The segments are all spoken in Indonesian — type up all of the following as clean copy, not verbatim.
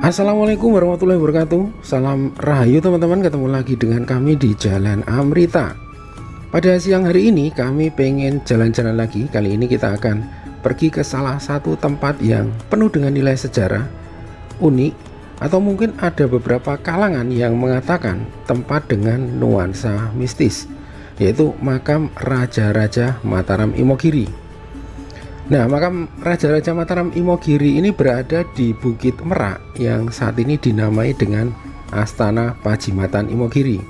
Assalamualaikum warahmatullahi wabarakatuh. Salam rahayu teman-teman, ketemu lagi dengan kami di Jalan Amrita. Pada siang hari ini kami pengen jalan-jalan lagi. Kali ini kita akan pergi ke salah satu tempat yang penuh dengan nilai sejarah, unik, atau mungkin ada beberapa kalangan yang mengatakan tempat dengan nuansa mistis, yaitu makam Raja-Raja Mataram Imogiri. Nah, makam Raja-Raja Mataram Imogiri ini berada di Bukit Merak yang saat ini dinamai dengan Astana Pajimatan Imogiri.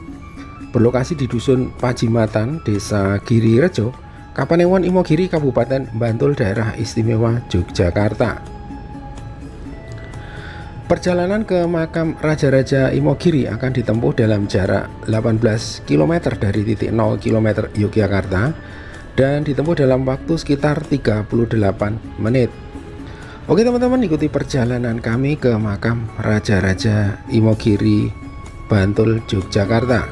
Berlokasi di Dusun Pajimatan, Desa Girirejo, Kapanewon Imogiri, Kabupaten Bantul, Daerah Istimewa Yogyakarta. Perjalanan ke makam Raja-Raja Imogiri akan ditempuh dalam jarak 18 km dari titik 0 km Yogyakarta dan ditempuh dalam waktu sekitar 38 menit. Oke teman-teman, ikuti perjalanan kami ke makam Raja-Raja Imogiri, Bantul, Yogyakarta.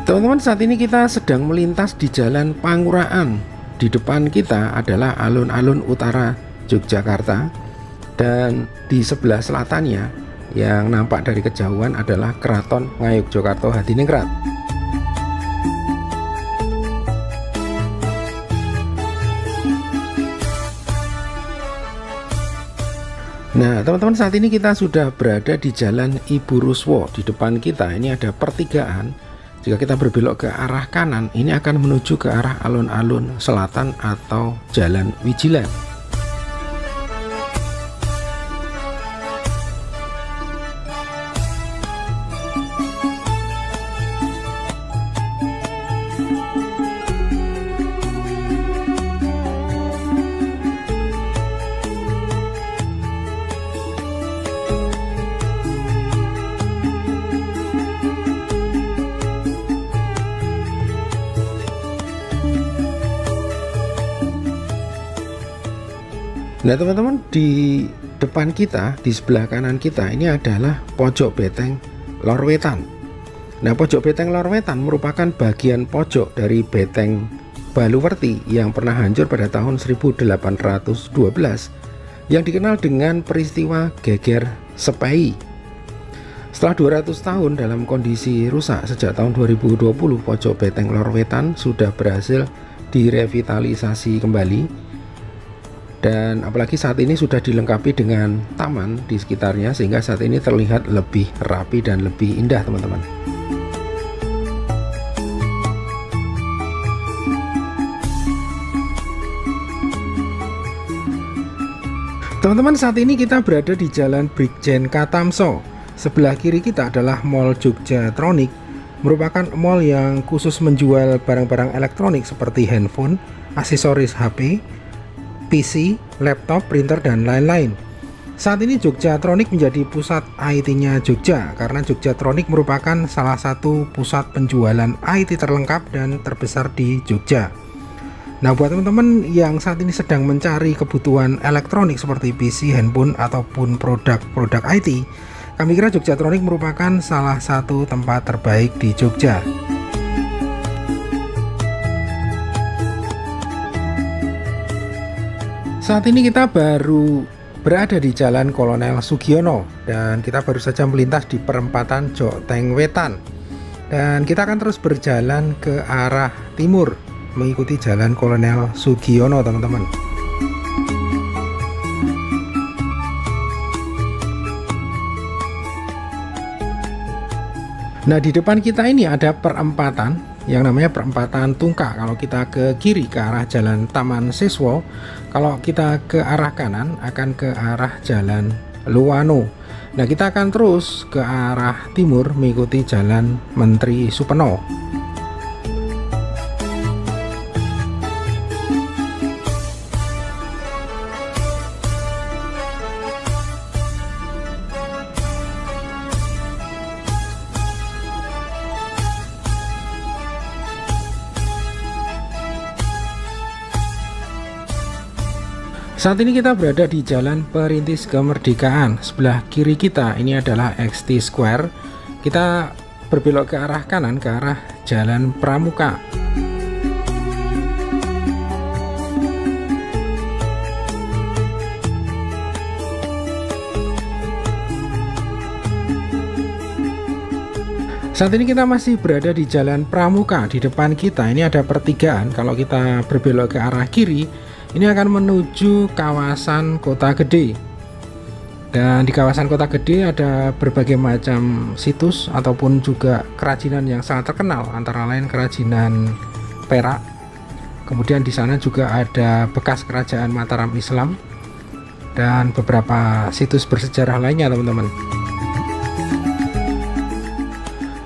Teman-teman, saat ini kita sedang melintas di Jalan Pangurahan. Di depan kita adalah alun-alun utara Yogyakarta, dan di sebelah selatannya yang nampak dari kejauhan adalah Keraton Ngayogyakarta Hadiningrat. Nah teman-teman, saat ini kita sudah berada di Jalan Ibu Ruswo. Di depan kita ini ada pertigaan. Jika kita berbelok ke arah kanan, ini akan menuju ke arah alun-alun selatan atau Jalan Wijilan. Nah teman-teman, di depan kita, di sebelah kanan kita ini adalah pojok beteng Lor Wetan. Nah, pojok beteng Lor Wetan merupakan bagian pojok dari beteng Baluwerti yang pernah hancur pada tahun 1812 yang dikenal dengan peristiwa Geger Sepei. Setelah 200 tahun dalam kondisi rusak, sejak tahun 2020 pojok beteng Lor Wetan sudah berhasil direvitalisasi kembali. Dan apalagi saat ini sudah dilengkapi dengan taman di sekitarnya, sehingga saat ini terlihat lebih rapi dan lebih indah teman-teman. Teman-teman, saat ini kita berada di Jalan Brigjen Katamso. Sebelah kiri kita adalah Mall Jogjatronic, merupakan mall yang khusus menjual barang-barang elektronik seperti handphone, aksesoris HP, PC, laptop, printer, dan lain-lain. Saat ini Jogjatronic menjadi pusat IT-nya Jogja, karena Jogjatronic merupakan salah satu pusat penjualan IT terlengkap dan terbesar di Jogja. Nah, buat teman-teman yang saat ini sedang mencari kebutuhan elektronik seperti PC, handphone, ataupun produk-produk IT, kami kira Jogjatronic merupakan salah satu tempat terbaik di Jogja. Saat ini kita baru berada di Jalan Kolonel Sugiono dan kita baru saja melintas di perempatan Joteng Wetan, dan kita akan terus berjalan ke arah timur mengikuti Jalan Kolonel Sugiono teman-teman. Nah, di depan kita ini ada perempatan yang namanya perempatan Tungka. Kalau kita ke kiri ke arah Jalan Taman Siswo, kalau kita ke arah kanan akan ke arah Jalan Luwano. Nah, kita akan terus ke arah timur mengikuti Jalan Menteri Supeno. Saat ini kita berada di Jalan Perintis Kemerdekaan. Sebelah kiri kita ini adalah XT Square. Kita berbelok ke arah kanan ke arah Jalan Pramuka. Saat ini kita masih berada di Jalan Pramuka. Di depan kita ini ada pertigaan. Kalau kita berbelok ke arah kiri, ini akan menuju kawasan Kota Gede. Dan di kawasan Kota Gede ada berbagai macam situs ataupun juga kerajinan yang sangat terkenal, antara lain kerajinan perak. Kemudian di sana juga ada bekas kerajaan Mataram Islam dan beberapa situs bersejarah lainnya, teman-teman.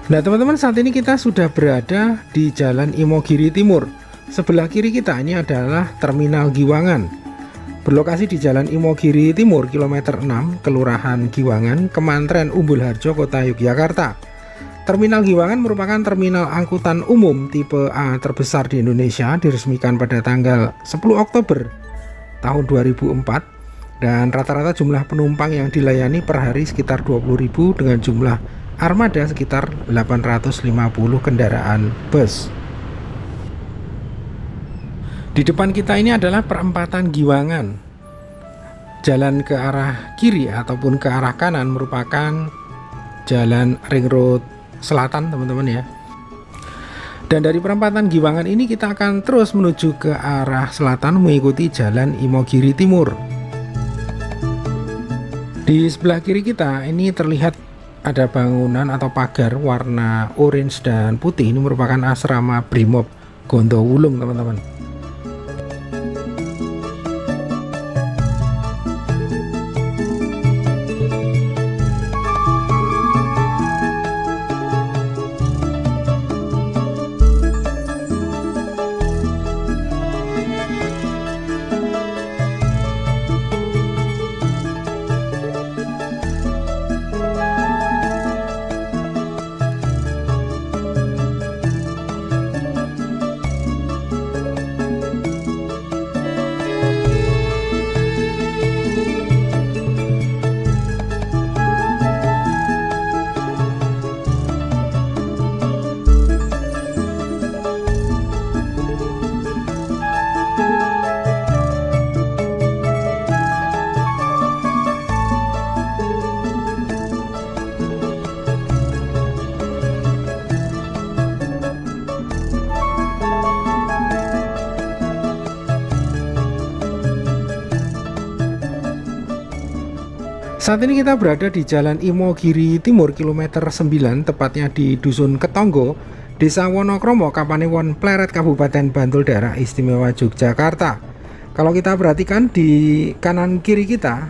Nah, teman-teman, saat ini kita sudah berada di Jalan Imogiri Timur. Sebelah kiri kita ini adalah Terminal Giwangan. Berlokasi di Jalan Imogiri Timur, kilometer 6, Kelurahan Giwangan, Kemantren Umbul Harjo, Kota Yogyakarta. Terminal Giwangan merupakan terminal angkutan umum tipe A terbesar di Indonesia, diresmikan pada tanggal 10 Oktober tahun 2004. Dan rata-rata jumlah penumpang yang dilayani per hari sekitar 20.000 dengan jumlah armada sekitar 850 kendaraan bus. Di depan kita ini adalah perempatan Giwangan. Jalan ke arah kiri ataupun ke arah kanan merupakan jalan Ring Road Selatan, teman-teman ya. Dan dari perempatan Giwangan ini kita akan terus menuju ke arah selatan mengikuti Jalan Imogiri Timur. Di sebelah kiri kita ini terlihat ada bangunan atau pagar warna orange dan putih. Ini merupakan asrama Brimob Gondowulung, teman-teman. Saat ini kita berada di Jalan Imogiri Timur, kilometer 9, tepatnya di Dusun Ketonggo, Desa Wonokromo, Kapanewon Pleret, Kabupaten Bantul, Daerah Istimewa Yogyakarta. Kalau kita perhatikan di kanan kiri kita,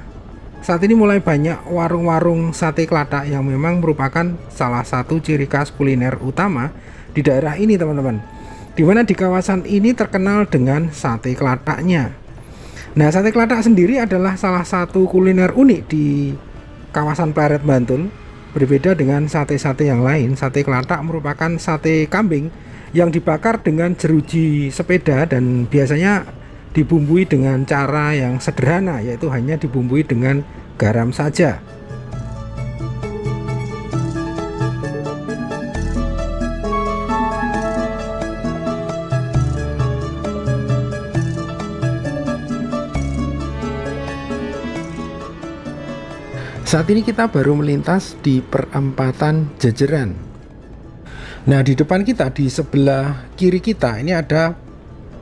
saat ini mulai banyak warung-warung sate kelatak yang memang merupakan salah satu ciri khas kuliner utama di daerah ini, teman-teman. Dimana di kawasan ini terkenal dengan sate kelataknya. Nah, sate kelatak sendiri adalah salah satu kuliner unik di kawasan Pleret Bantul. Berbeda dengan sate-sate yang lain, sate kelatak merupakan sate kambing yang dibakar dengan jeruji sepeda dan biasanya dibumbui dengan cara yang sederhana, yaitu hanya dibumbui dengan garam saja. Saat ini kita baru melintas di perempatan Jejeran. Nah, di depan kita, di sebelah kiri kita ini ada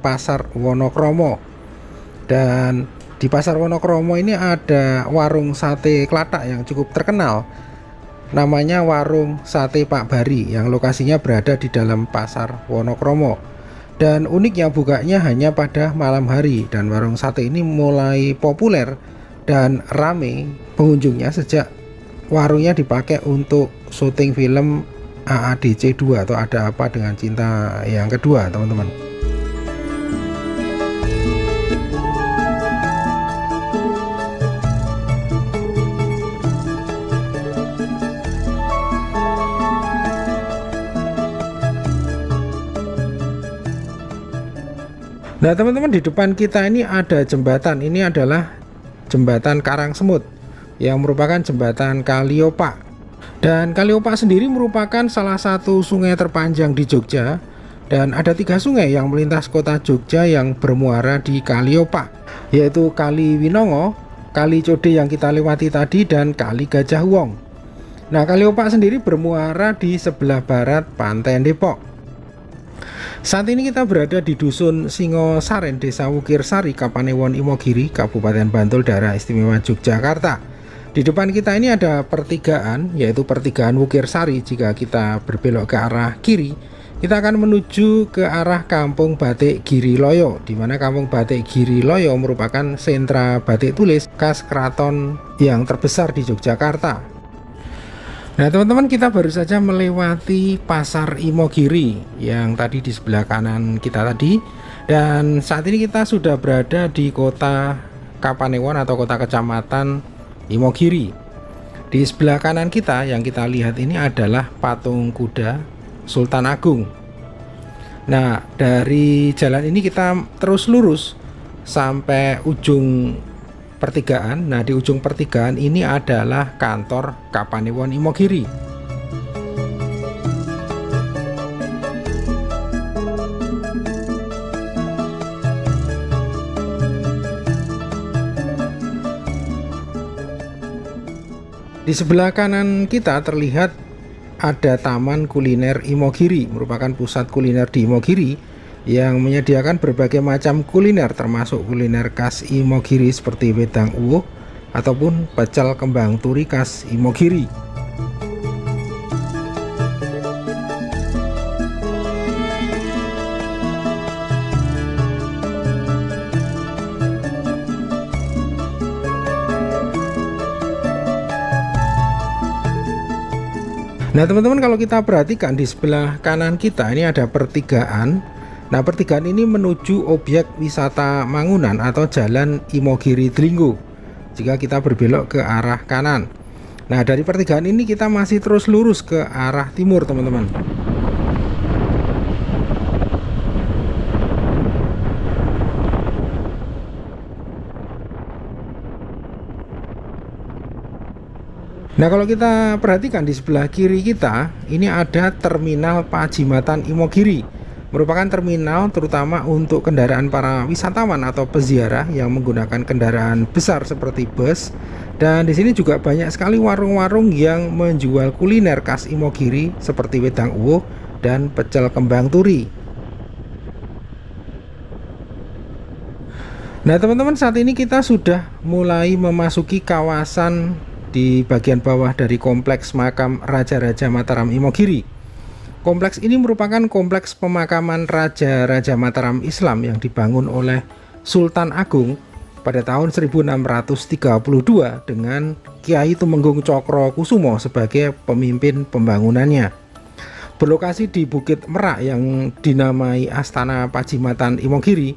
Pasar Wonokromo. Dan di Pasar Wonokromo ini ada warung sate kelatak yang cukup terkenal. Namanya Warung Sate Pak Bari, yang lokasinya berada di dalam Pasar Wonokromo. Dan uniknya bukanya hanya pada malam hari, dan warung sate ini mulai populer dan rame pengunjungnya sejak warungnya dipakai untuk syuting film AADC 2 atau Ada Apa Dengan Cinta yang kedua, teman-teman. Nah, teman-teman, di depan kita ini ada jembatan. Ini adalah Jembatan Karangsemut yang merupakan jembatan Kaliopak. Dan Kaliopak sendiri merupakan salah satu sungai terpanjang di Jogja, dan ada 3 sungai yang melintas kota Jogja yang bermuara di Kaliopak, yaitu Kali Winongo, Kali Code yang kita lewati tadi, dan Kali Gajah Wong. Nah, Kali Opak sendiri bermuara di sebelah barat Pantai Depok. Saat ini kita berada di Dusun Singosaren, Desa Wukirsari, Kapanewon, Imogiri, Kabupaten Bantul, Daerah Istimewa Yogyakarta. Di depan kita ini ada pertigaan, yaitu pertigaan Wukirsari. Jika kita berbelok ke arah kiri, kita akan menuju ke arah Kampung Batik Giriloyo, di mana Kampung Batik Giriloyo merupakan sentra batik tulis khas keraton yang terbesar di Yogyakarta. Nah teman-teman, kita baru saja melewati Pasar Imogiri yang tadi di sebelah kanan kita tadi, dan saat ini kita sudah berada di kota Kapanewon atau kota kecamatan Imogiri. Di sebelah kanan kita yang kita lihat ini adalah patung kuda Sultan Agung. Nah, dari jalan ini kita terus lurus sampai ujung pertigaan. Nah, di ujung pertigaan ini adalah kantor Kapanewon Imogiri. Di sebelah kanan kita terlihat ada Taman Kuliner Imogiri, merupakan pusat kuliner di Imogiri yang menyediakan berbagai macam kuliner, termasuk kuliner khas Imogiri seperti wedang uwuh ataupun pecel kembang turi khas Imogiri. Nah teman-teman, kalau kita perhatikan di sebelah kanan kita ini ada pertigaan. Nah, pertigaan ini menuju objek wisata Mangunan atau Jalan Imogiri Dlinggo jika kita berbelok ke arah kanan. Nah, dari pertigaan ini kita masih terus lurus ke arah timur, teman-teman. Nah, kalau kita perhatikan di sebelah kiri kita ini ada Terminal Pajimatan Imogiri, merupakan terminal terutama untuk kendaraan para wisatawan atau peziarah yang menggunakan kendaraan besar seperti bus. Dan di sini juga banyak sekali warung-warung yang menjual kuliner khas Imogiri seperti wedang uwuh dan pecel kembang turi. Nah teman-teman, saat ini kita sudah mulai memasuki kawasan di bagian bawah dari kompleks makam Raja-Raja Mataram Imogiri. Kompleks ini merupakan kompleks pemakaman Raja-Raja Mataram Islam yang dibangun oleh Sultan Agung pada tahun 1632 dengan Kiai Tumenggung Cokrokusumo sebagai pemimpin pembangunannya. Berlokasi di Bukit Merak yang dinamai Astana Pajimatan Imogiri,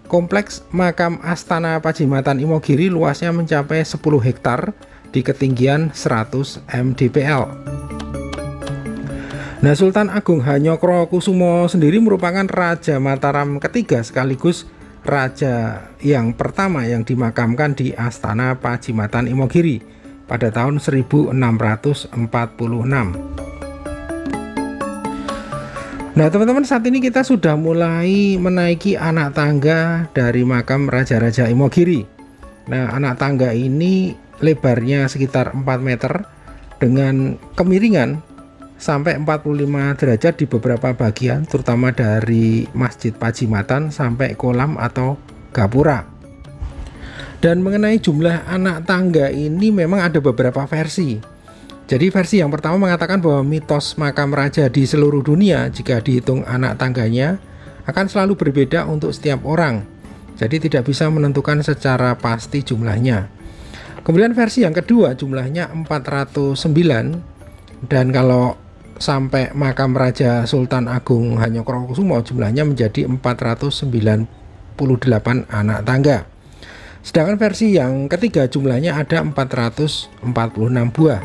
kompleks makam Astana Pajimatan Imogiri luasnya mencapai 10 hektar di ketinggian 100 mdpl. Nah, Sultan Agung Hanyokrokusumo sendiri merupakan Raja Mataram ketiga sekaligus raja yang pertama yang dimakamkan di Astana Pajimatan Imogiri pada tahun 1646. Nah teman-teman, saat ini kita sudah mulai menaiki anak tangga dari makam Raja-Raja Imogiri. Nah, anak tangga ini lebarnya sekitar 4 meter dengan kemiringan sampai 45 derajat di beberapa bagian, terutama dari Masjid Pajimatan sampai kolam atau gapura. Dan mengenai jumlah anak tangga ini memang ada beberapa versi. Jadi versi yang pertama mengatakan bahwa mitos makam raja di seluruh dunia jika dihitung anak tangganya akan selalu berbeda untuk setiap orang. Jadi tidak bisa menentukan secara pasti jumlahnya. Kemudian versi yang kedua jumlahnya 409, dan kalau sampai makam Raja Sultan Agung Hanyokrokusumo jumlahnya menjadi 498 anak tangga. Sedangkan versi yang ketiga jumlahnya ada 446 buah.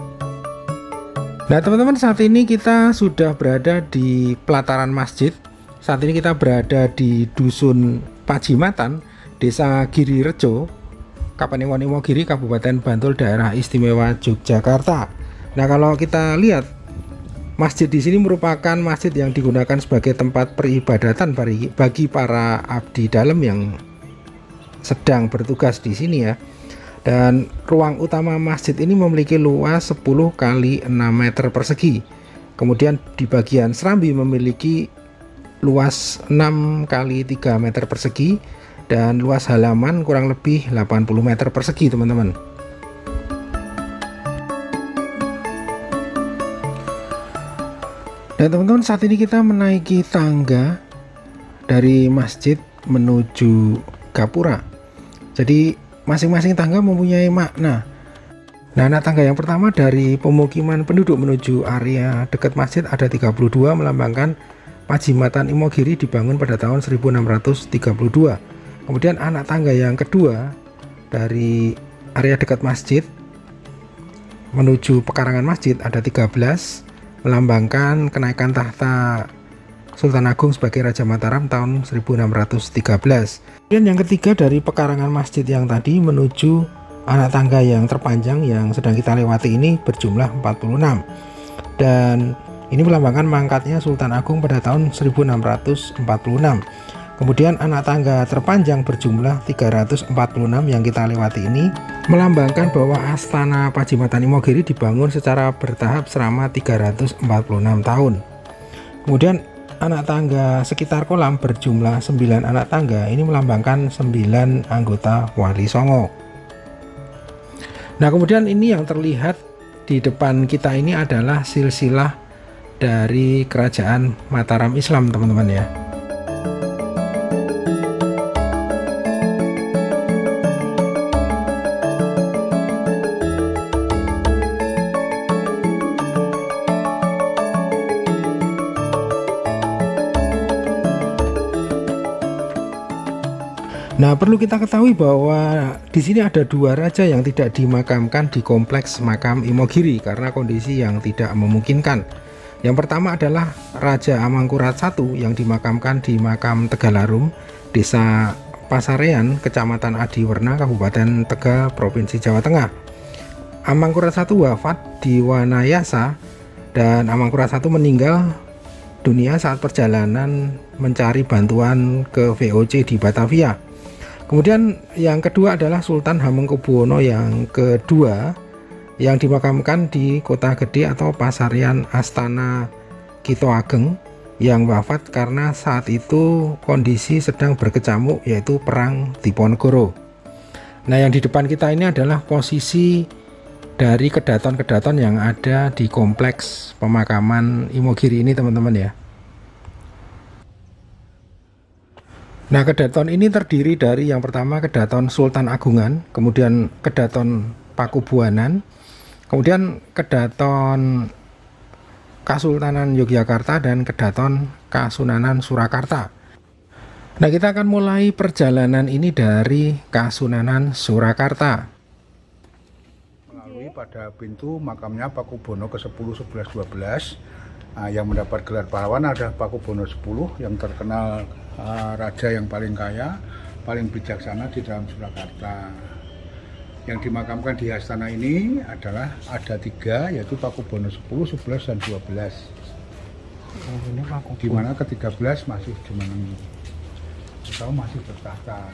Nah teman-teman, saat ini kita sudah berada di pelataran masjid. Saat ini kita berada di Dusun Pajimatan, Desa Girirejo, Kapanewon Imogiri, Kabupaten Bantul, Daerah Istimewa Yogyakarta. Nah kalau kita lihat, masjid di sini merupakan masjid yang digunakan sebagai tempat peribadatan bagi para abdi dalam yang sedang bertugas di sini ya. Dan ruang utama masjid ini memiliki luas 10 kali 6 meter persegi. Kemudian di bagian serambi memiliki luas 6 kali 3 meter persegi dan luas halaman kurang lebih 80 meter persegi, teman-teman. Dan teman-teman, saat ini kita menaiki tangga dari masjid menuju gapura. Jadi masing-masing tangga mempunyai makna. Nah, anak tangga yang pertama dari pemukiman penduduk menuju area dekat masjid ada 32, melambangkan Pajimatan Imogiri dibangun pada tahun 1632. Kemudian anak tangga yang kedua dari area dekat masjid menuju pekarangan masjid ada 13, melambangkan kenaikan tahta Sultan Agung sebagai Raja Mataram tahun 1613. Kemudian yang ketiga dari pekarangan masjid yang tadi menuju anak tangga yang terpanjang yang sedang kita lewati ini berjumlah 46. Dan ini melambangkan mangkatnya Sultan Agung pada tahun 1646. Kemudian anak tangga terpanjang berjumlah 346 yang kita lewati ini melambangkan bahwa Astana Pajimatan Imogiri dibangun secara bertahap selama 346 tahun. Kemudian anak tangga sekitar kolam berjumlah 9 anak tangga, ini melambangkan 9 anggota Wali Songo. Nah, kemudian ini yang terlihat di depan kita ini adalah silsilah dari kerajaan Mataram Islam, teman-teman ya. Nah, perlu kita ketahui bahwa di sini ada dua raja yang tidak dimakamkan di kompleks makam Imogiri karena kondisi yang tidak memungkinkan. Yang pertama adalah Raja Amangkurat I yang dimakamkan di makam Tegalarum, Desa Pasarean, Kecamatan Adiwerna, Kabupaten Tegal, Provinsi Jawa Tengah. Amangkurat I wafat di Wanayasa dan Amangkurat I meninggal dunia saat perjalanan mencari bantuan ke VOC di Batavia. Kemudian yang kedua adalah Sultan Hamengkubuwono yang kedua yang dimakamkan di Kota Gede atau Pasarian Astana Kito Ageng yang wafat karena saat itu kondisi sedang berkecamuk yaitu Perang Diponegoro. Nah, yang di depan kita ini adalah posisi dari kedaton-kedaton yang ada di kompleks pemakaman Imogiri ini, teman-teman ya. Nah, kedaton ini terdiri dari yang pertama kedaton Sultan Agungan, kemudian kedaton Pakubuanan, kemudian kedaton Kasultanan Yogyakarta dan kedaton Kasunanan Surakarta. Nah, kita akan mulai perjalanan ini dari Kasunanan Surakarta. Melalui pada pintu makamnya Pakubuwono ke-10, 11, 12 yang mendapat gelar pahlawan ada Pakubuwono 10 yang terkenal raja yang paling kaya, paling bijaksana di dalam Surakarta. Yang dimakamkan di Astana ini adalah ada 3, yaitu Pakubuwono 10, 11, dan 12. Di mana ke-13 masih masih bertahta.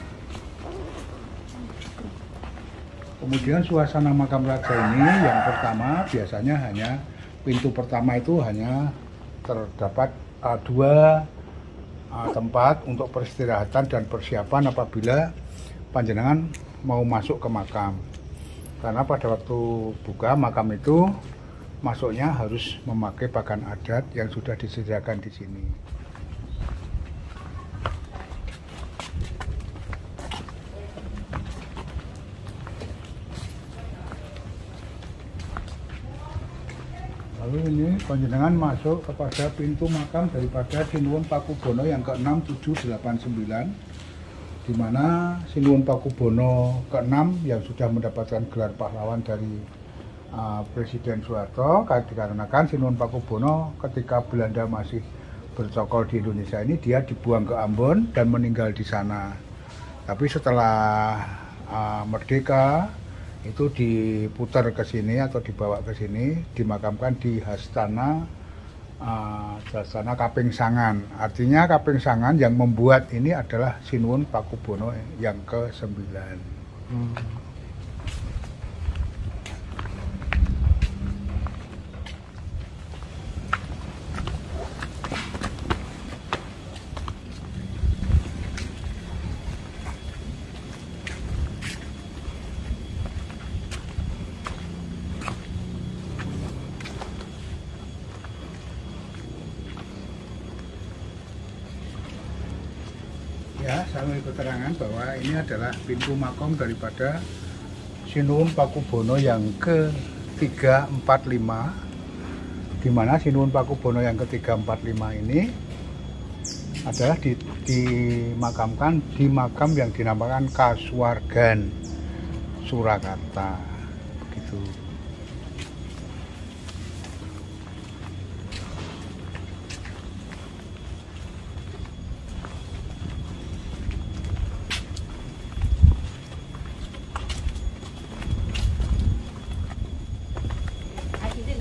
Kemudian suasana makam raja ini yang pertama biasanya hanya pintu pertama itu hanya terdapat 2 tempat untuk peristirahatan dan persiapan apabila panjenengan mau masuk ke makam. Karena pada waktu buka makam itu masuknya harus memakai pakaian adat yang sudah disediakan di sini. Lalu ini panjenengan masuk kepada pintu makam daripada Sinuwun Pakubuwono yang ke-6, 7, 8, 9, di mana Sinuwun Pakubuwono ke-6 yang sudah mendapatkan gelar pahlawan dari Presiden Soeharto, dikarenakan Sinuwun Pakubuwono ketika Belanda masih bercokol di Indonesia ini dia dibuang ke Ambon dan meninggal di sana. Tapi setelah merdeka itu diputar ke sini atau dibawa ke sini, dimakamkan di Hastana Kaping Sangan. Artinya Kaping Sangan yang membuat ini adalah Sinuwun Pakubuwono yang ke-9. Ya, saya memberi keterangan bahwa ini adalah pintu makom daripada Sinuwun Pakubono yang ke-345, di mana Sinuwun Pakubono yang ke-345 ini adalah dimakamkan di makam yang dinamakan Kasuwargan Surakarta, begitu.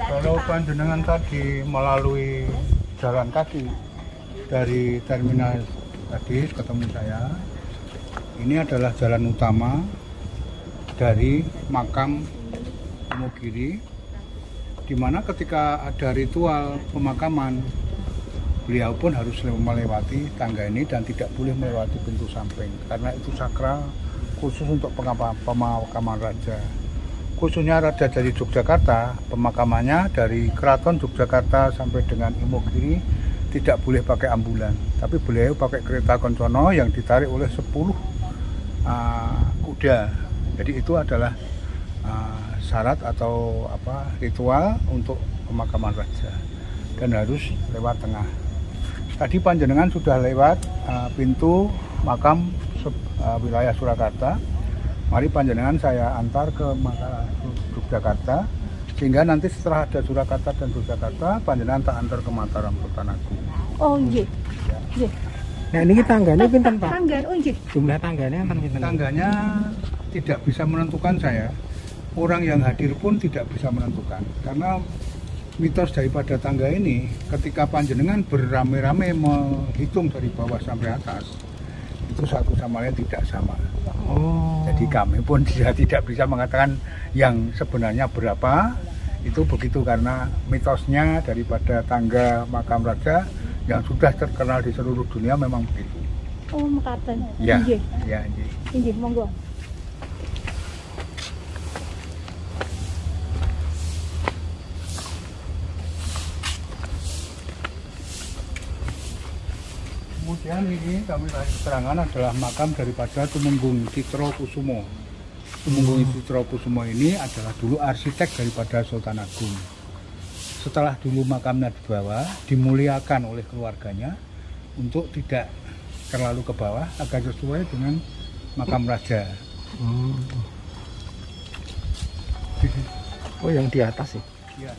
Kalau panjenengan tadi melalui jalan kaki dari terminal tadi ketemu saya, ini adalah jalan utama dari makam Imogiri, di mana ketika ada ritual pemakaman, beliau pun harus melewati tangga ini dan tidak boleh melewati pintu samping, karena itu sakral khusus untuk pemakaman raja. Khususnya raja dari Yogyakarta, pemakamannya dari Keraton Yogyakarta sampai dengan Imogiri tidak boleh pakai ambulan, tapi beliau pakai kereta kencono yang ditarik oleh 10 kuda. Jadi itu adalah syarat atau ritual untuk pemakaman raja, dan harus lewat tengah. Tadi panjenengan sudah lewat pintu makam wilayah Surakarta. Mari panjenengan saya antar ke Yogyakarta, sehingga nanti setelah ada Surakarta dan Yogyakarta, panjenengan tak antar ke Mataram Sultan Agung. Oh nggih. Nggih. Nah ini tangganya pinten Pak? Tangga, oh nggih. Jumlah tangganya pinten? Tangganya tidak bisa menentukan saya. Orang yang hadir pun tidak bisa menentukan, karena mitos daripada tangga ini, ketika panjenengan beramai-ramai menghitung dari bawah sampai atas, itu satu sama lain tidak sama. Oh. Jadi kami pun tidak bisa mengatakan yang sebenarnya berapa. Itu begitu karena mitosnya daripada tangga makam raja yang sudah terkenal di seluruh dunia memang begitu. Oh, mekaten. Ya, Nggih. ya, nggih. Nggih, monggo. Kemudian ini kami kasih keterangan adalah makam daripada Tumenggung Citrokusumo. Tumenggung Citrokusumo ini adalah dulu arsitek daripada Sultan Agung. Setelah dulu makamnya di bawah, dimuliakan oleh keluarganya untuk tidak terlalu ke bawah agar sesuai dengan makam raja. Oh yang di atas ya? Ya.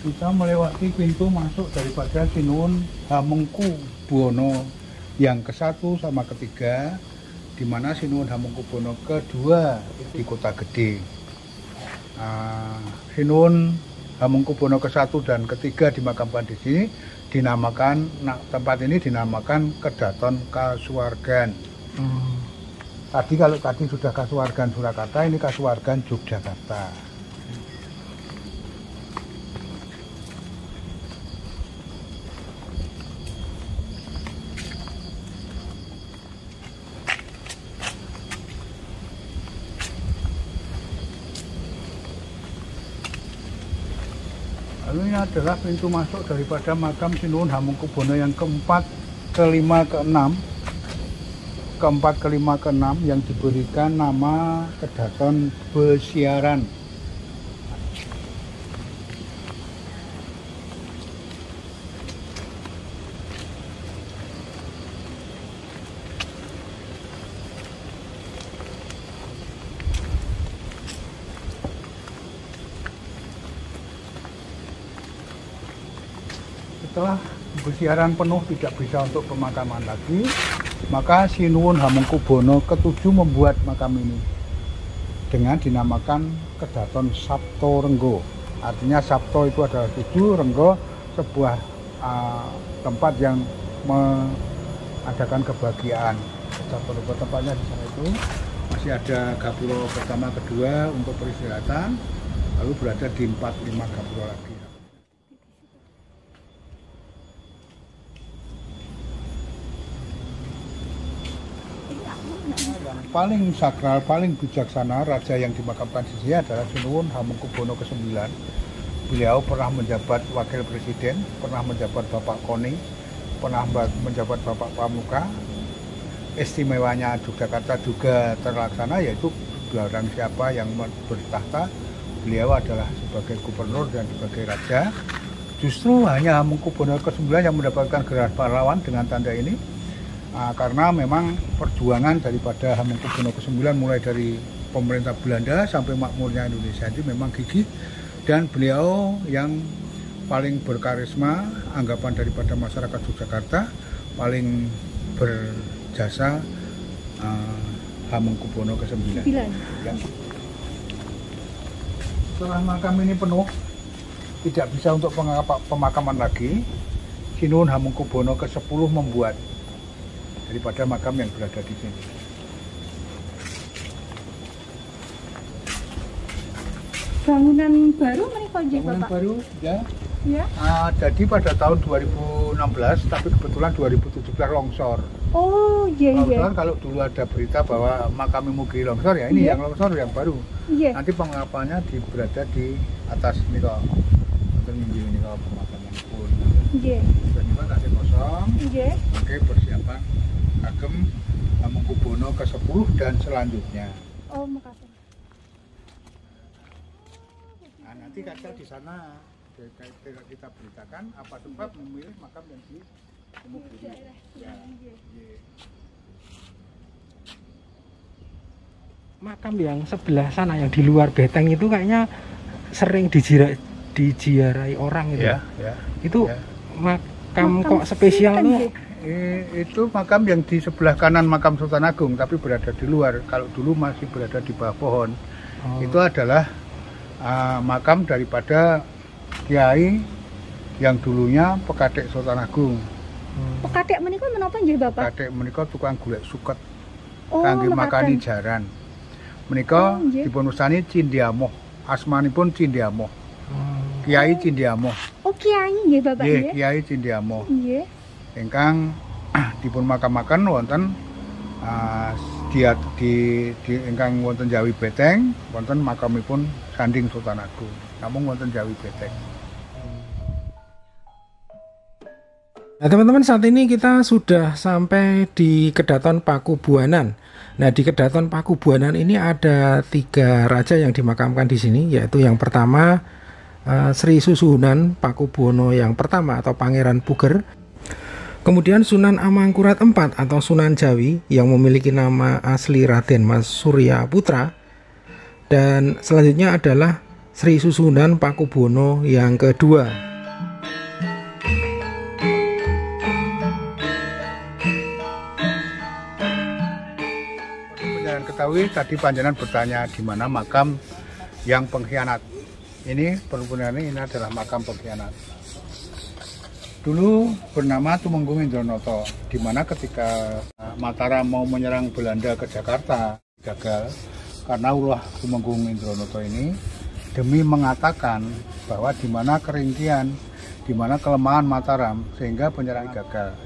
Kita melewati pintu masuk daripada Sinuwun Hamengkubuwono yang ke-1 sama ke-3, di mana Sinuwun Hamengkubuwono ke-2 di Kota Gede. Sinuwun Hamengkubuwono ke-1 dan ke-3 dimakamkan di sini, dinamakan tempat ini dinamakan Kedaton Kasuwargan. Tadi kalau tadi sudah Kasuwargan Surakarta, ini Kasuwargan Yogyakarta. Lalu ini adalah pintu masuk daripada makam Sinuwun Hamengkubuwono yang ke-4, ke-5, ke-6. Ke-4, ke-5, ke-6 yang diberikan nama Kedaton Besiaran. Setelah Besiaran penuh tidak bisa untuk pemakaman lagi, maka Sinuwun Hamengkubuwono ke-7 membuat makam ini dengan dinamakan Kedaton Sapto Renggo. Artinya Sapto itu adalah 7, Renggo sebuah tempat yang mengadakan kebahagiaan. Sapto Renggo tempatnya di sana itu masih ada gapura pertama, kedua untuk peristirahatan, lalu berada di 4, 5 gapura lagi. Yang paling sakral, paling bijaksana, raja yang dimakamkan di sini adalah Sinuwun Hamengkubuwono ke-9. Beliau pernah menjabat wakil presiden, pernah menjabat Bapak Koni, pernah menjabat Bapak Pramuka. Istimewanya Yogyakarta juga terlaksana, yaitu barang siapa yang bertahta, beliau adalah sebagai gubernur dan sebagai raja. Justru hanya Hamengkubuwono ke-9 yang mendapatkan gelar pahlawan dengan tanda ini, karena memang perjuangan daripada Hamengkubuwono ke-9 mulai dari pemerintah Belanda sampai makmurnya Indonesia itu memang gigih, dan beliau yang paling berkarisma, anggapan daripada masyarakat Yogyakarta, paling berjasa Hamengkubuwono ke-9. Ya. Setelah makam ini penuh, tidak bisa untuk pemakaman lagi, Sinuwun Hamengkubuwono ke-10 membuat daripada makam yang berada di sini. Bangunan baru menika nggih Bangunan Bapak? baru, ya. Ya. Jadi pada tahun 2016, tapi kebetulan 2017 longsor. Oh, iya iya. Longsor, kalau dulu ada berita bahwa makam Mugi longsor, ya ini Iya. yang longsor yang baru. Iya. Nanti penginapannya berada di atas ini kok. Untuk minggu ini kok pemakaman pun. Iya. Dan juga tadi kosong. Iya. Oke, persiapan kagem Hamengkubuwono ke-10 dan selanjutnya. Oh, makasih. Nah, nanti kaca di sana kita beritakan apa sebab memilih makam yang di Wonogiri. Ya. Makam yang sebelah sana yang di luar beteng itu kayaknya sering diziarahi orang gitu. Ya, ya. Itu ya. makam kok spesial tuh? Itu makam yang di sebelah kanan makam Sultan Agung, tapi berada di luar. Kalau dulu masih berada di bawah pohon. Itu adalah makam daripada Kiai yang dulunya Pekadek Sultan Agung. Pekadek menika menapa nggih Bapak? Pekadek menika tukang golek suket Oh, kangge makani mekaten. jaran. Menika Oh, nggih. dipunusani Cindiamoh. Asmanipun Cindiamoh. Kiai Cindiamoh. Oh, kiai nggih Bapak Nggih, nggih. Kiai Cindiamoh. Nggih. Ingkang dipun makamaken wonten ingkang wonten Jawi Beteng, wonten makamipun Sanding Sultan Agung. Namung wonten Jawi Beteng. Nah teman-teman, saat ini kita sudah sampai di Kedaton Pakubuanan. Nah di Kedaton Pakubuanan ini ada 3 raja yang dimakamkan di sini, yaitu yang pertama Sri Susuhunan Pakubuwono yang pertama atau Pangeran Puger. Kemudian Sunan Amangkurat IV atau Sunan Jawi yang memiliki nama asli Raden Mas Surya Putra. Dan selanjutnya adalah Sri Susuhunan Pakubuwono yang kedua. Jangan ketahui tadi panjenengan bertanya di mana makam yang pengkhianat. Ini penelitian ini adalah makam pengkhianat. Dulu bernama Tumenggung Indronoto, di mana ketika Mataram mau menyerang Belanda ke Jakarta gagal karena ulah Tumenggung Indronoto ini demi mengatakan bahwa di mana keringkian, di mana kelemahan Mataram sehingga penyerangan gagal.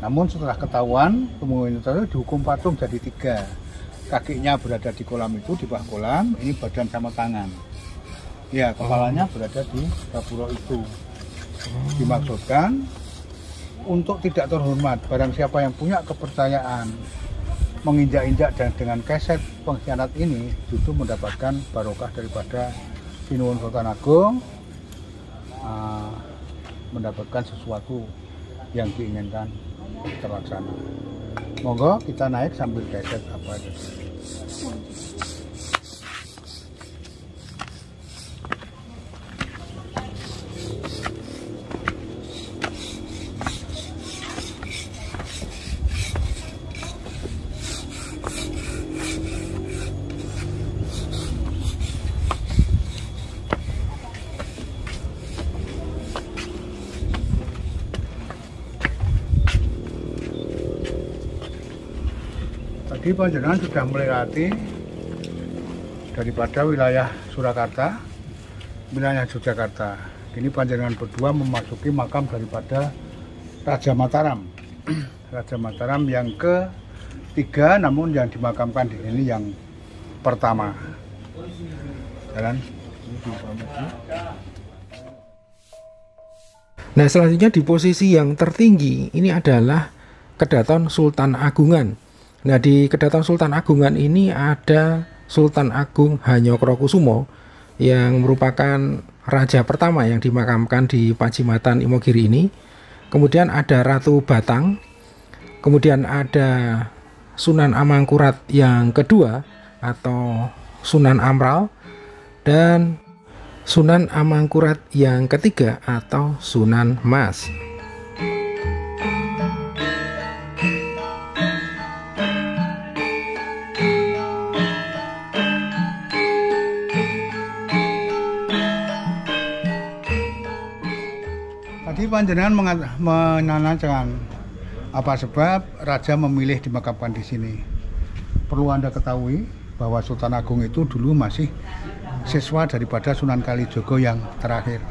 Namun setelah ketahuan, Tumenggung Indronoto dihukum patung jadi 3. Kakinya berada di kolam itu, di bawah kolam, ini badan sama tangan. Ya, kepalanya berada di gapura itu. Dimaksudkan untuk tidak terhormat, barang siapa yang punya kepercayaan menginjak-injak dan dengan keset pengkhianat ini justru mendapatkan barokah daripada Sinuwun Sultan Agung, mendapatkan sesuatu yang diinginkan terlaksana. Monggo kita naik sambil keset apa aja. Tadi panjenengan sudah melewati daripada wilayah Surakarta, wilayah Yogyakarta. Kini panjenengan berdua memasuki makam daripada Raja Mataram. Raja Mataram yang 3, namun yang dimakamkan di sini yang pertama. Jalan. Nah, selanjutnya di posisi yang tertinggi ini adalah Kedaton Sultan Agungan. Nah, di Kedaton Sultan Agungan ini ada Sultan Agung Hanyokrokusumo yang merupakan raja pertama yang dimakamkan di Pajimatan Imogiri ini. Kemudian ada Ratu Batang. Kemudian ada Sunan Amangkurat yang kedua atau Sunan Amral, dan Sunan Amangkurat yang ketiga atau Sunan Mas. Tadi panjenengan menanyakan apa sebab raja memilih dimakamkan di sini. Perlu Anda ketahui bahwa Sultan Agung itu dulu masih siswa daripada Sunan Kalijogo yang terakhir.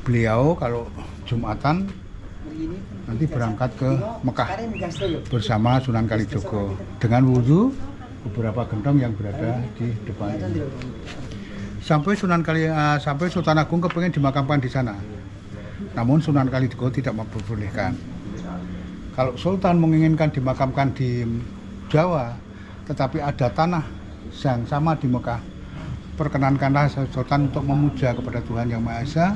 Beliau kalau Jumatan nanti berangkat ke Mekah bersama Sunan Kalijogo dengan wudhu beberapa gentong yang berada di depan ini. Sampai Sultan Agung kepengen dimakamkan di sana. Namun Sunan Kalijogo tidak memperbolehkan. Kalau Sultan menginginkan dimakamkan di Jawa, tetapi ada tanah yang sama di Mekah, perkenankanlah Sultan untuk memuja kepada Tuhan Yang Maha Esa.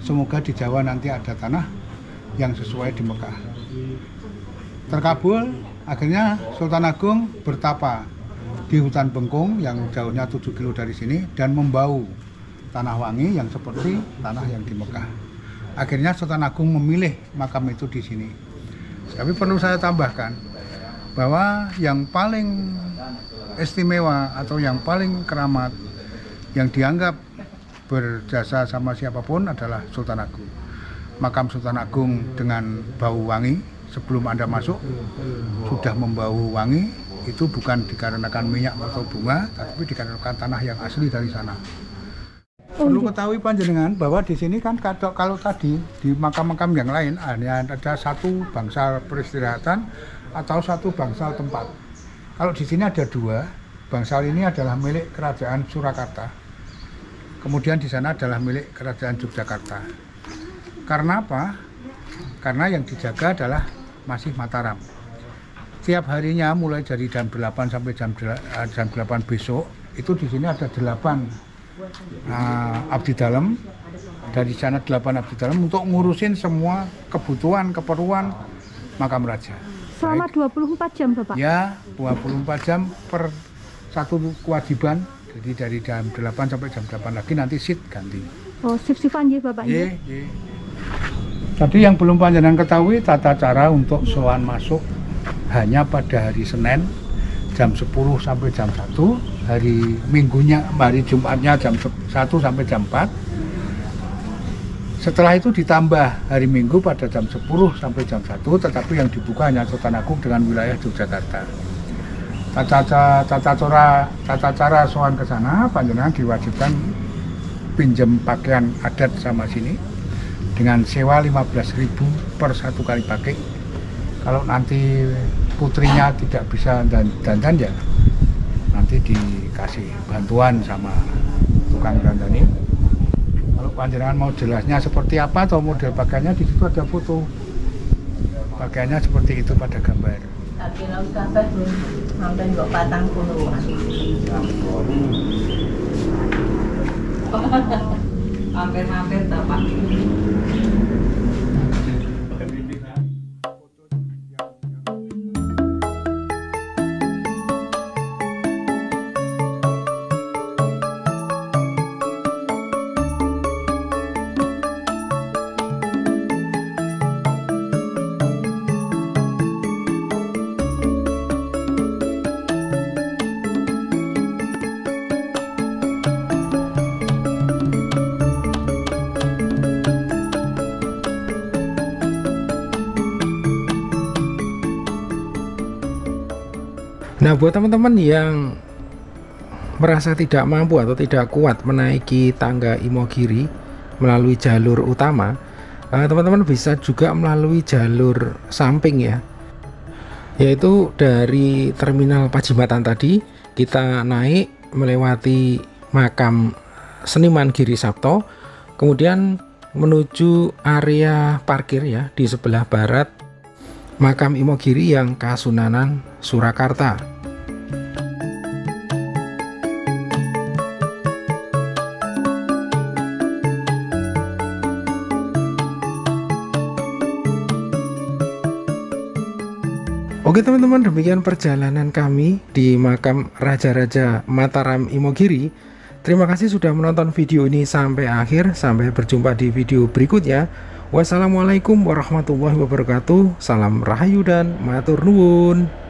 Semoga di Jawa nanti ada tanah yang sesuai di Mekah. Terkabul, akhirnya Sultan Agung bertapa di hutan Bengkung yang jauhnya 7 kilo dari sini dan membau tanah wangi yang seperti tanah yang di Mekah. Akhirnya Sultan Agung memilih makam itu di sini. Tapi perlu saya tambahkan bahwa yang paling istimewa atau yang paling keramat yang dianggap berjasa sama siapapun adalah Sultan Agung. Makam Sultan Agung dengan bau wangi, sebelum Anda masuk sudah membau wangi, itu bukan dikarenakan minyak atau bunga, tapi dikarenakan tanah yang asli dari sana. Perlu ketahui panjenengan bahwa di sini kan kalau tadi di makam-makam yang lain hanya ada satu bangsal peristirahatan atau satu bangsal tempat. Kalau di sini ada 2, bangsal ini adalah milik Kerajaan Surakarta. Kemudian di sana adalah milik Kerajaan Yogyakarta. Karena apa? Karena yang dijaga adalah masih Mataram. Tiap harinya mulai dari jam 8 sampai jam 8 besok itu di sini ada 8 abdi dalam, dari sana 8 abdi dalam untuk ngurusin semua kebutuhan keperluan makam raja. Selama 24 jam Bapak? Ya, 24 jam per satu kewajiban. Jadi dari jam 8 sampai jam 8 lagi nanti sit ganti. Oh, sip-sipan ya Bapak? Iya. Tadi yang belum panjenengan ketahui tata cara untuk sowan masuk hanya pada hari Senin jam 10 sampai jam 1, hari Minggunya, hari Jumatnya jam 1 sampai jam 4. Setelah itu ditambah hari Minggu pada jam 10 sampai jam 1, tetapi yang dibuka hanya Sultan Agung dengan wilayah Yogyakarta. Tata cara sowan ke sana, panjenengan diwajibkan pinjam pakaian adat sama sini dengan sewa 15.000 per satu kali pakai. Kalau nanti putrinya tidak bisa dandan ya nanti dikasih bantuan sama tukang dandani. Kalau panjenengan mau jelasnya seperti apa atau model pakaiannya, di situ ada foto. Pakaiannya seperti itu pada gambar. Tapi laut kabeh sampai kok 40-an. Hampir-hampir Bapak. Nah, buat teman-teman yang merasa tidak mampu atau tidak kuat menaiki tangga Imogiri melalui jalur utama, teman-teman bisa juga melalui jalur samping ya. yaitu dari terminal Pajimatan tadi kita naik melewati makam Seniman Giri Sapto, kemudian menuju area parkir ya di sebelah barat makam Imogiri yang Kasunanan Surakarta. Oke teman-teman, demikian perjalanan kami di makam Raja-Raja Mataram Imogiri. Terima kasih sudah menonton video ini sampai akhir. Sampai berjumpa di video berikutnya. Wassalamualaikum warahmatullahi wabarakatuh. Salam Rahayu dan matur nuwun.